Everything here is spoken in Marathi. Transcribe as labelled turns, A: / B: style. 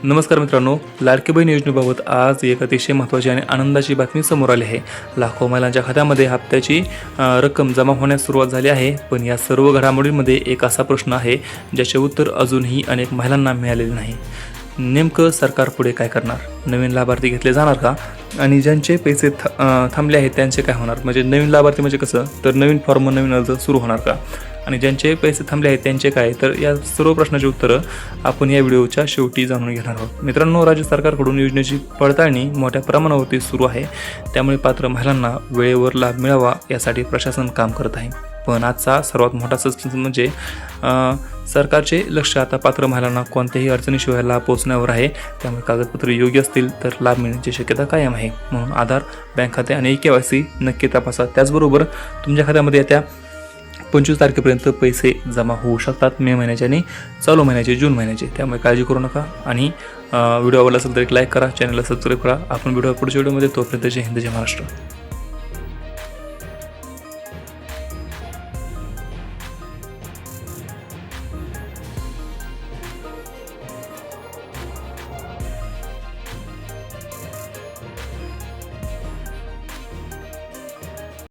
A: नमस्कार मित्रांनो, लाडकी बहीण योजनेबाबत आज एक अतिशय महत्त्वाची आणि आनंदाची बातमी समोर आली आहे. लाखो महिलांच्या खात्यामध्ये हप्त्याची रक्कम जमा होण्यास सुरुवात झाली आहे. पण या सर्व घडामोडींमध्ये एक असा प्रश्न आहे ज्याचे उत्तर अजूनही अनेक महिलांना मिळालेले नाही. नेमकं सरकार पुढे काय करणार? नवीन लाभार्थी घेतले जाणार का? आणि ज्यांचे पैसे थांबले आहेत त्यांचे काय होणार? म्हणजे नवीन लाभार्थी म्हणजे कसं, तर नवीन फॉर्म नवीन अर्ज सुरू होणार का? आणि ज्यांचे पैसे थांबले आहेत त्यांचे काय? तर या सर्व प्रश्नाची उत्तरं आपण या व्हिडिओच्या शेवटी जाणून घेणार आहोत. मित्रांनो, राज्य सरकारकडून योजनेची पडताळणी मोठ्या प्रमाणावरती सुरू आहे. त्यामुळे पात्र महिलांना वेळेवर लाभ मिळावा यासाठी प्रशासन काम करत आहे. पण आजचा सर्वात मोठा सस्पेन्स म्हणजे सरकारचे लक्ष आता पात्र महिलांना कोणत्याही अडचणीशिवाय लाभ पोहोचण्यावर आहे. त्यामुळे कागदपत्रे योग्य असतील तर लाभ मिळण्याची शक्यता कायम आहे. म्हणून आधार, बँक खाते आणि KYC नक्की तपासा. त्याचबरोबर तुमच्या खात्यामध्ये येत्या 25 तारखेपर्यंत पैसे जमा होऊ शकतात, मे महिन्याचे आणि चालू महिन्याचे, जून महिन्याचे. त्यामुळे काळजी करू नका. आणि व्हिडिओ आवडला असेल तर एक लाईक करा, चॅनलला सबस्क्राईब करा. आपण व्हिडिओ पुढच्या व्हिडिओमध्ये. तोपर्यंत जय हिंद, जय महाराष्ट्र.